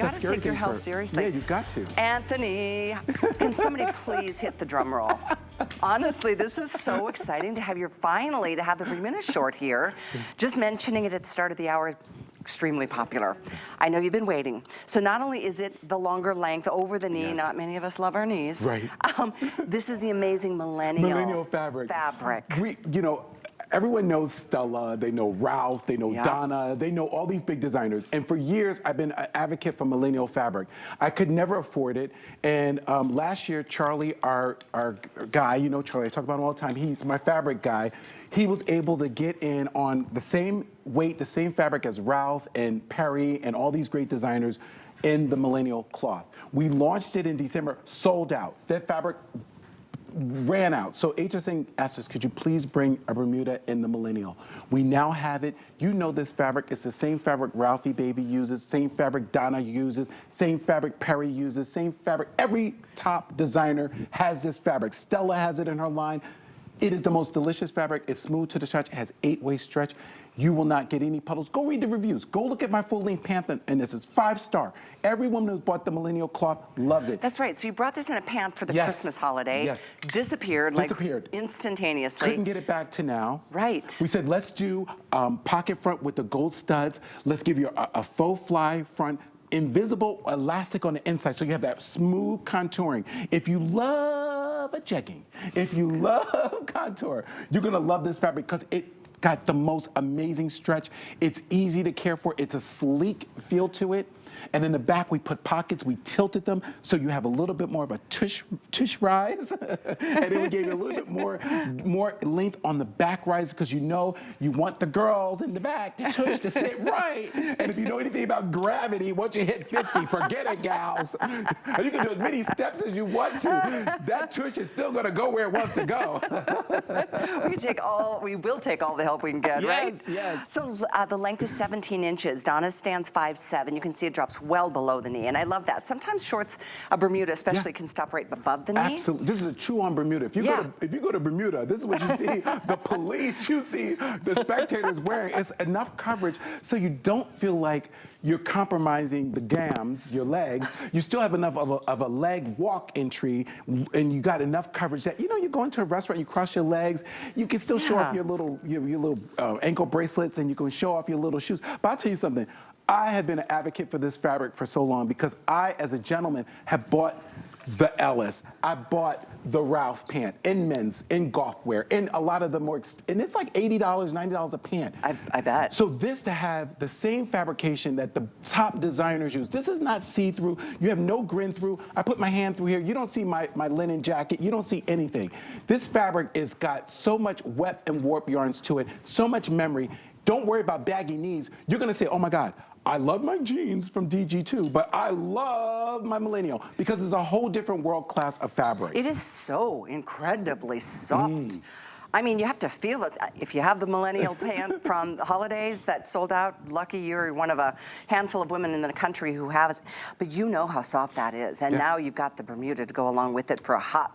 got to take your health seriously. Yeah, you got to. Anthony, can somebody please hit the drum roll? Honestly, this is so exciting to have finally to have the Bermuda short here. Just mentioning it at the start of the hour, extremely popular. I know you've been waiting. So not only is it the longer length over the knee, not many of us love our knees. Right. This is the amazing Millennial fabric. You know, everyone knows Stella, they know Ralph, they know Donna, they know all these big designers. And for years, I've been an advocate for Millennial fabric. I could never afford it. And last year, Charlie, our guy, you know Charlie, I talk about him all the time, he's my fabric guy. He was able to get in on the same weight, the same fabric as Ralph and Perry and all these great designers in the Millennial cloth. We launched it in December, sold out. That fabric ran out. So HSN asked us, could you please bring a Bermuda in the Millennial? We now have it. You know this fabric. It's the same fabric Ralphie Baby uses, same fabric Donna uses, same fabric Perry uses, same fabric. Every top designer has this fabric. Stella has it in her line. It is the most delicious fabric. It's smooth to the touch. It has 8-way stretch. You will not get any puddles. Go read the reviews. Go look at my full-length pant, and this is 5-star. Every woman who's bought the Millennial cloth loves it. That's right. So you brought this in a pant for the Christmas holiday. Yes. Disappeared like instantaneously. Couldn't get it back to now. Right. We said, let's do pocket front with the gold studs. Let's give you a faux fly front, invisible elastic on the inside, so you have that smooth contouring. If you love a jegging, if you love contour, you're gonna love this fabric because it got the most amazing stretch. It's easy to care for. It's a sleek feel to it. And in the back, we put pockets, we tilted them, so you have a little bit more of a tush rise. And then we gave you a little bit more length on the back rise, because you know you want the girls in the back, the tush to sit right. And if you know anything about gravity, once you hit 50, forget it, gals. And you can do as many steps as you want to. That tush is still gonna go where it wants to go. We will take all the help we can get, right? Yes. So the length is 17 inches. Donna stands 5'7". You can see it drops well below the knee, and I love that. Sometimes shorts, a Bermuda especially, can stop right above the knee. Absolutely. This is a true-on Bermuda. If you go to Bermuda, this is what you see. The police, you see the spectators wearing. It's enough coverage so you don't feel like you're compromising the gams, your legs. You still have enough of a leg walk entry, and you got enough coverage that, you know, you go into a restaurant, you cross your legs, you can still show off your little ankle bracelets, and you can show off your little shoes. But I'll tell you something. I have been an advocate for this fabric for so long because I, as a gentleman, have bought the Ellis. I bought the Ralph pant in men's, in golf wear, in a lot of the more, and it's like $80, $90 a pant. I bet. So this to have the same fabrication that the top designers use. This is not see-through. You have no grin through. I put my hand through here. You don't see my linen jacket. You don't see anything. This fabric is got so much weft and warp yarns to it, so much memory. Don't worry about baggy knees. You're gonna say, oh my God, I love my jeans from DG2, but I love my Millennial because it's a whole different world class of fabric. It is so incredibly soft. I mean, you have to feel it. If you have the Millennial pant from the holidays that sold out, lucky you're one of a handful of women in the country who have it. But you know how soft that is. And now you've got the Bermuda to go along with it for a hot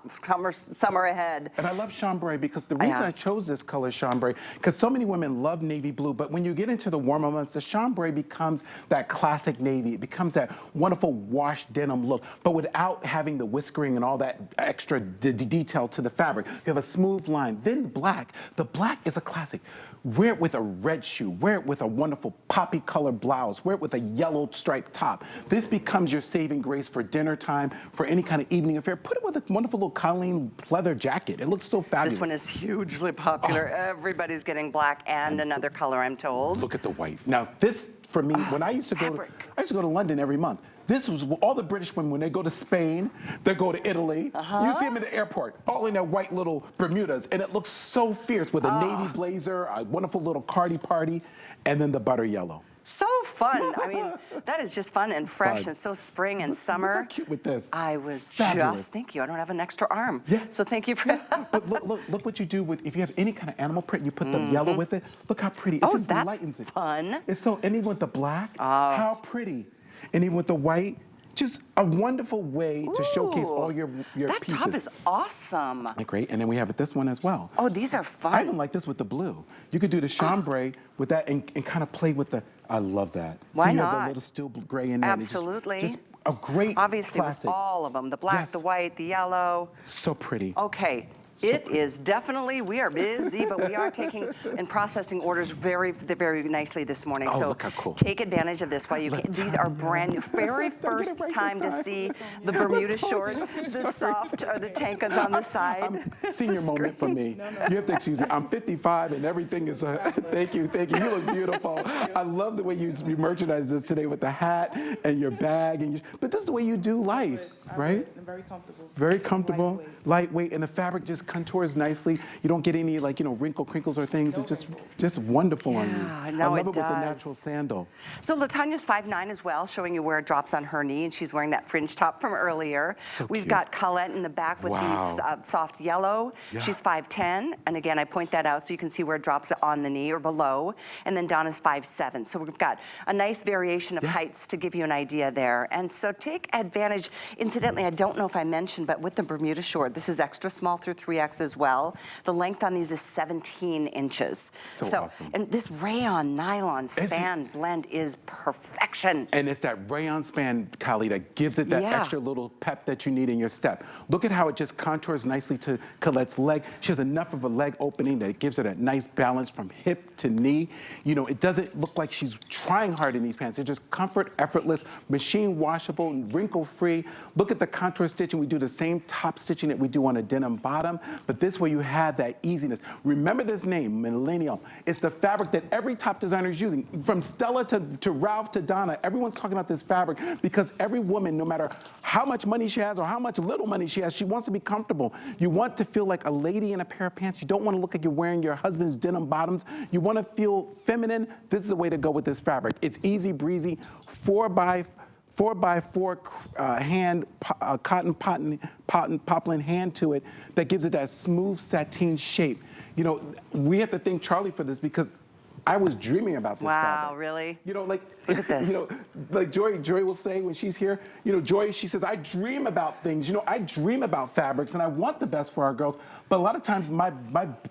summer ahead. And I love chambray because the reason I chose this color chambray, because so many women love navy blue, but when you get into the warmer months, the chambray becomes that classic navy. It becomes that wonderful washed denim look, but without having the whiskering and all that extra detail to the fabric. You have a smooth line. Then black. The black is a classic. Wear it with a red shoe. Wear it with a wonderful poppy colored blouse. Wear it with a yellow striped top. This becomes your saving grace for dinner time, for any kind of evening affair. Put it with a wonderful little Colleen leather jacket. It looks so fabulous. This one is hugely popular. Everybody's getting black and another color, I'm told. Look at the white. Now this, for me, when I used to go to London every month. This was all the British women, when they go to Spain, they go to Italy. You see them in the airport, all in their white little Bermudas, and it looks so fierce with a navy blazer, a wonderful little Cardi party, and then the butter yellow. So fun. I mean, that is just fun and fresh and so spring and summer. Look how cute with this. I was Fabulous. thank you. I don't have an extra arm. Yeah. So thank you for But look what you do with, if you have any kind of animal print, you put the yellow with it. Look how pretty. It just lightens it. Fun. It's so, and even with the black, how pretty. And even with the white, just a wonderful way to showcase all your pieces. That top is awesome. Great, and then we have this one as well. Oh, these are fun. I even like this with the blue. You could do the chambray with that and kind of play with the, I love that. Why See, you have not? the little steel gray in there. Absolutely. Just a great Obviously, classic. with all of them, the black, the white, the yellow. So pretty. Okay. It is definitely, we are busy, but we are taking and processing orders very, very nicely this morning. Oh, so look how cool. Take advantage of this while you can. These are brand new. Very first time to see the Bermuda short, the soft or the tankers on the side. Senior moment for me. You have to excuse me. I'm 55 and everything is, thank you. You look beautiful. I love the way you merchandise this today with the hat and your bag. But this is the way you do life, right? Very comfortable. Very comfortable, lightweight, and the fabric just contours nicely. You don't get any crinkles or things. It's just wonderful on you. I love it with the natural sandal. So Latanya's 5'9" as well, showing you where it drops on her knee, and she's wearing that fringe top from earlier. So We've cute. got Colette in the back with these soft yellow. Yeah. She's 5'10", and again, I point that out so you can see where it drops on the knee or below. And then Donna's 5'7". So we've got a nice variation of heights to give you an idea there. And so take advantage. Incidentally, I don't know if I mentioned, but with the Bermuda short, this is extra small through 3X as well. The length on these is 17 inches. So awesome. And this rayon nylon span blend is perfection. And it's that rayon span, Kylie, that gives it that extra little pep that you need in your step. Look at how it just contours nicely to Colette's leg. She has enough of a leg opening that it gives her that nice balance from hip to knee. You know, it doesn't look like she's trying hard in these pants. They're just comfort, effortless, machine washable, wrinkle free. Look at the contour stitching. We do the same top stitching that we do on a denim bottom, but this way you have that easiness. Remember this name, Millennial. It's the fabric that every top designer is using. From Stella to Ralph to Donna, everyone's talking about this fabric because every woman, no matter how much money she has or how much little money she has, she wants to be comfortable. You want to feel like a lady in a pair of pants. You don't want to look like you're wearing your husband's denim bottoms. You want to feel feminine. This is the way to go with this fabric. It's easy breezy, 4x4 hand cotton poplin hand to it that gives it that smooth sateen shape. You know, we have to thank Charlie for this because I was dreaming about this fabric. Wow, really? You know, like, look at this. You know, like Joy will say when she's here, you know, Joy, she says, I dream about things. You know, I dream about fabrics and I want the best for our girls. But a lot of times my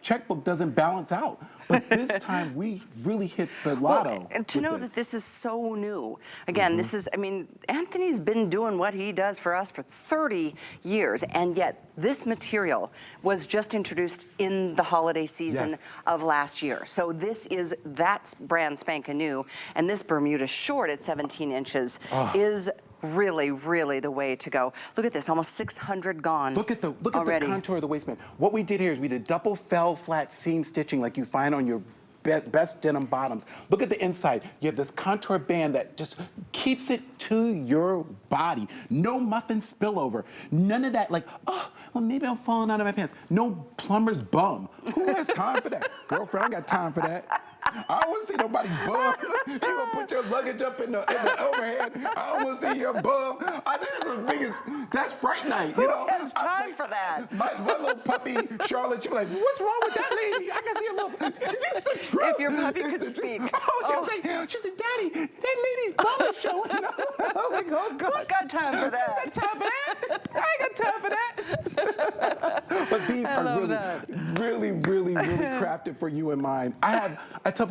checkbook doesn't balance out. But this time we really hit the lotto. Well, and to know that this is so new. Again, this is, I mean, Anthony's been doing what he does for us for 30 years, and yet this material was just introduced in the holiday season of last year. So this is, that's brand spanking new, and this Bermuda short at 17 inches is really, really the way to go. Look at this, almost 600 gone. Look at the already. contour of the waistband. What we did here is we did double fell flat seam stitching like you find on your best denim bottoms. Look at the inside. You have this contour band that just keeps it to your body. No muffin spillover. None of that like, oh, well, maybe I'm falling out of my pants. No plumber's bum. Who has time for that? Girlfriend, I got time for that. I don't want to see nobody's bum. You gonna put your luggage up in the overhead. I don't want to see your bum. I think that's the biggest, that's Fright Night. You know? Who has time for that? My little puppy, Charlotte, she was like, what's wrong with that lady? I can see a little, it's the truth. If your puppy could speak. She said, Daddy, that lady's bum is showing. I'm like, oh, God. Who's got time for that? I got time for that. I ain't got time for that. But these are really crafted for you in mind. I told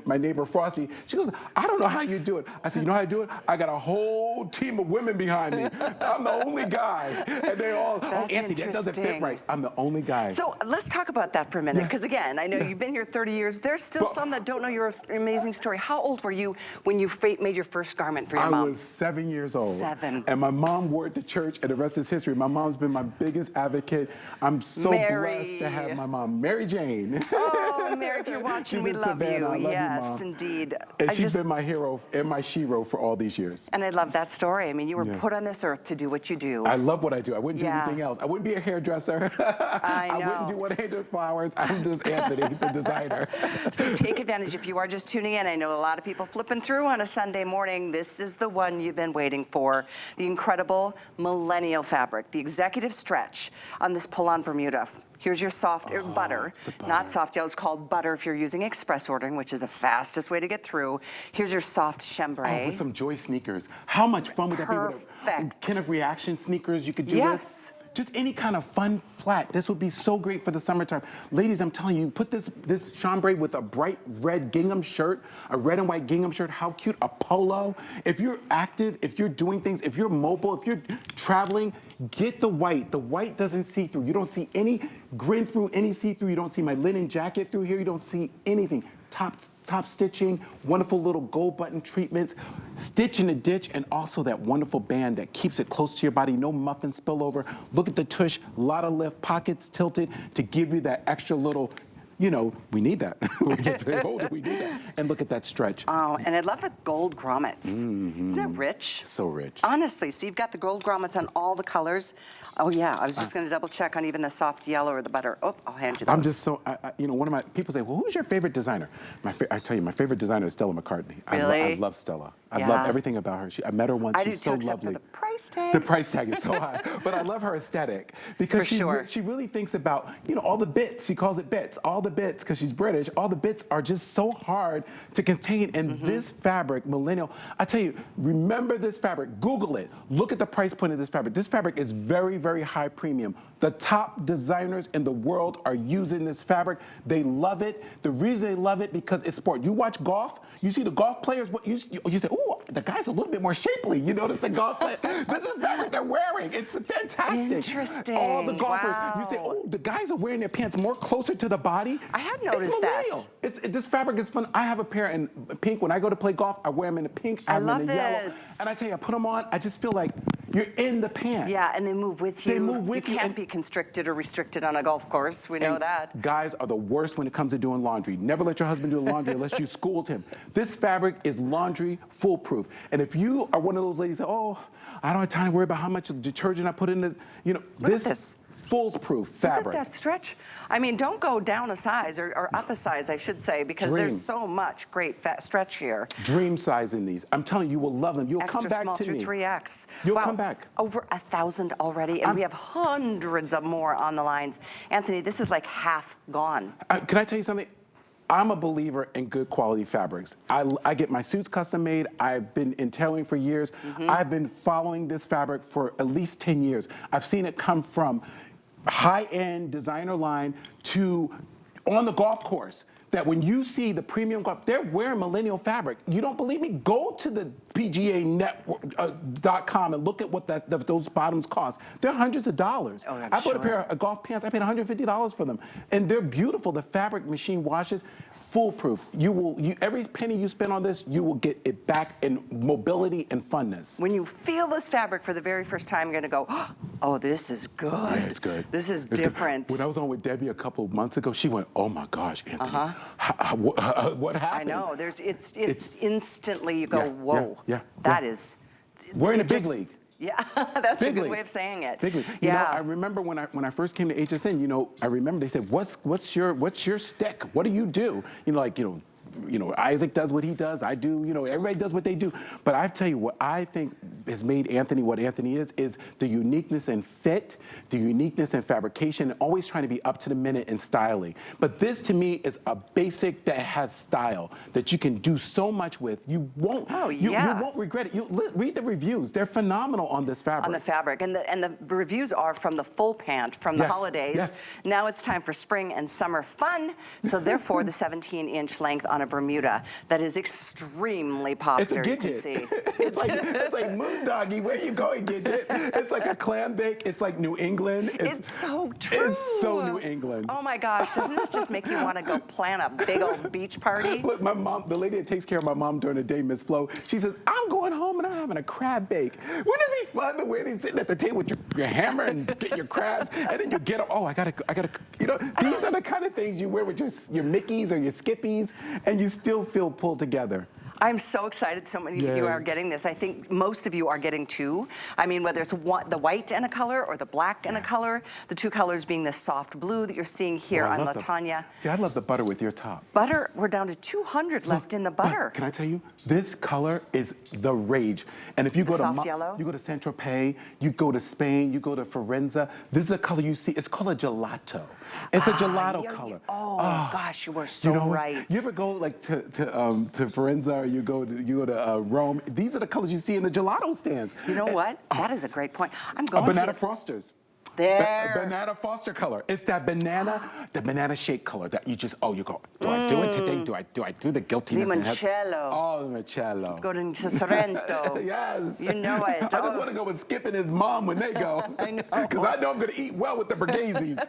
my neighbor Frosty, she goes, I don't know how you do it. I said, you know how I do it? I got a whole team of women behind me. I'm the only guy. And they all, Anthony, that doesn't fit right. I'm the only guy. So let's talk about that for a minute, because again, I know you've been here 30 years. There's still some that don't know your amazing story. How old were you when you made your first garment for your mom? I was 7 years old. 7. And my mom wore it to church, and the rest is history. My mom's been my biggest advocate. I'm so blessed to have my mom, Mary Jane. Oh, Mary, if you're watching, we love you. I love yes, you, Mom. Indeed. And she's been my hero and my shero for all these years. And I love that story. I mean, you were put on this earth to do what you do. I love what I do. I wouldn't do anything else. I wouldn't be a hairdresser. I know. I wouldn't do 100 flowers. I'm just Anthony, the designer. So take advantage. If you are just tuning in, I know a lot of people flipping through on a Sunday morning. This is the one you've been waiting for. The incredible Millennial fabric, the executive stretch on this PullOn Bermuda. Here's your soft butter, not soft yellow. It's called butter if you're using express ordering, which is the fastest way to get through. Here's your soft chambray. Oh, with some Joy sneakers. How much fun would that be with a Ken of Reaction sneakers? You could do this. Just any kind of fun flat. This would be so great for the summertime. Ladies, I'm telling you, put this chambray with a bright red gingham shirt, a red and white gingham shirt. How cute, a polo. If you're active, if you're doing things, if you're mobile, if you're traveling, get the white. The white doesn't see through. You don't see any grin through, any see-through. You don't see my linen jacket through here. You don't see anything. Top stitching, wonderful little gold button treatments, stitch in a ditch, and also that wonderful band that keeps it close to your body, no muffin spillover. Look at the tush, a lot of lift, pockets tilted to give you that extra little, you know, we need that. When we get very older, we need that. And look at that stretch. Oh, and I love the gold grommets. Isn't that rich? So rich. Honestly, so you've got the gold grommets on all the colors. Oh yeah, I was just gonna double check on even the soft yellow or the butter. Oh, I'll hand you those. I'm just so, you know, one of my, people say, well, who's your favorite designer? I tell you, my favorite designer is Stella McCartney. Really? I love Stella. I love everything about her. I met her once, she's so lovely. I do too, except for the price tag. The price tag is so high. But I love her aesthetic because she really thinks about, you know, all the bits. She calls it bits. All the bits, because she's British, all the bits are just so hard to contain. And this fabric, Millennial, I tell you, remember this fabric. Google it. Look at the price point of this fabric. This fabric is very, very high premium. The top designers in the world are using this fabric. They love it. The reason they love it because it's sport. You watch golf, you see the golf players, you say, ooh, the guy's a little bit more shapely. You notice the golf player. This is fabric they're wearing. It's fantastic. Interesting. All the golfers, you say, Wow. oh, the guys are wearing their pants more closer to the body. I had noticed that. This fabric is fun. I have a pair in pink. When I go to play golf, I wear them in the pink. I have them in the yellow. And I tell you, I put them on, I just feel like you're in the pants. Yeah, and they move with you. They move with you. You can't be constricted or restricted on a golf course. We know that. Guys are the worst when it comes to doing laundry. Never let your husband do the laundry unless you schooled him. This fabric is laundry foolproof. And if you are one of those ladies that, oh, I don't have time to worry about how much detergent I put in it, you know, this foolproof fabric. Look at that stretch. I mean, don't go down a size or up a size, I should say, because there's so much great fat stretch here. Dream size in these. I'm telling you, you will love them. You'll come back to me. Extra small through 3X. You'll come back. Over 1,000 already, and we have hundreds of more on the lines. Anthony, this is like half gone. Can I tell you something? I'm a believer in good quality fabrics. I get my suits custom made. I've been in tailoring for years. I've been following this fabric for at least 10 years. I've seen it come from high-end designer line to on the golf course. That when you see the premium golf, they're wearing Millennial fabric. You don't believe me? Go to the PGA.com and look at what those bottoms cost. They're hundreds of dollars. Oh, I bought a pair of golf pants. I paid $150 for them, and they're beautiful. The fabric machine washes. Foolproof. Every penny you spend on this, you will get it back in mobility and funness. When you feel this fabric for the very first time, you're gonna go, oh, this is good. Yeah, it's good. This is different. When I was on with Debbie a couple of months ago, she went, oh my gosh, Anthony, what happened? I know, it's instantly you go, whoa, that is. We're in a big league. Yeah, that's a good league. way of saying it. Big league. You know, I remember when I first came to HSN, you know, I remember they said, what's your stick? What do you do? You know, like, you know, Isaac does what he does, I do, you know, everybody does what they do. But I tell you what I think has made Anthony what Anthony is the uniqueness in fit, the uniqueness in fabrication, and always trying to be up to the minute in styling. But this to me is a basic that has style, that you can do so much with. You won't, you won't regret it. Read the reviews. They're phenomenal on this fabric. On the fabric, and the reviews are from the full pant from the holidays. Yes. Now it's time for spring and summer fun, so therefore the 17-inch length on a Bermuda that is extremely popular. It's a Gidget. You can see. it's like Moon Doggy, where you going, Gidget? It's like a clam bake. It's like New England. It's so true. It's so New England. Oh my gosh, doesn't this just make you want to go plan a big old beach party? Look, my mom, the lady that takes care of my mom during the day, Miss Flo, she says, I'm going home and I'm having a crab bake. Wouldn't it be fun the way they sitting at the table with your hammer and get your crabs, and then you get them, oh, I gotta, you know, these are the kind of things you wear with your Mickeys or your Skippies, and you still feel pulled together. I'm so excited so many of you are getting this. I think most of you are getting two. I mean, whether it's the white and a color or the black and a color, the two colors being this soft blue that you're seeing here on LaTanya. See, I love the butter with your top. Butter, we're down to 200 left in the butter. Can I tell you, this color is the rage. And if you go soft yellow? You go to Saint-Tropez, you go to Spain, you go to Florenza, this is a color you see, it's called a gelato. It's a gelato color. Oh, gosh, you were so right. You ever go like to Florenza or you go to Rome? These are the colors you see in the gelato stands. You know what? That is a great point. I'm going banana frosters. There. Banana Foster color. It's that banana, the banana shake color that you just, you go, do I do it today? Do I do the guiltiness? Limoncello. Oh, limoncello. Go to Sorrento. Yes. You know it. I just want to go with Skip and his mom when they go. I know. Because I know I'm going to eat well with the Borghese's.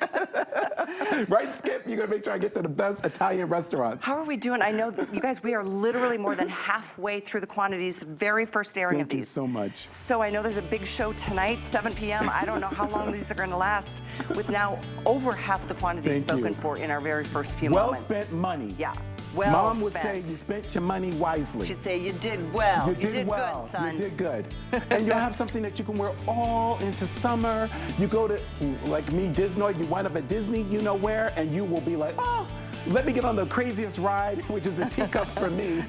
Right, Skip? You're going to make sure I get to the best Italian restaurants. How are we doing? I know that you guys, we are literally more than halfway through the quantities, very first airing of these. Thank you so much. So I know there's a big show tonight, 7 p.m. I don't know how long these are going to last, with now over half the quantities spoken for in our very first few moments. Well spent money. Yeah. Well Mom would spent. say you spent your money wisely. She'd say you did well. You did well. good, son. You did good. And you'll have something that you can wear all into summer. You go to, like me, Disnoid, you wind up at Disney, you know where, and you will be like, oh, let me get on the craziest ride, which is the teacup for me.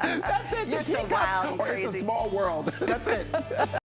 That's it. You're so wild and crazy. It's a small world. That's it.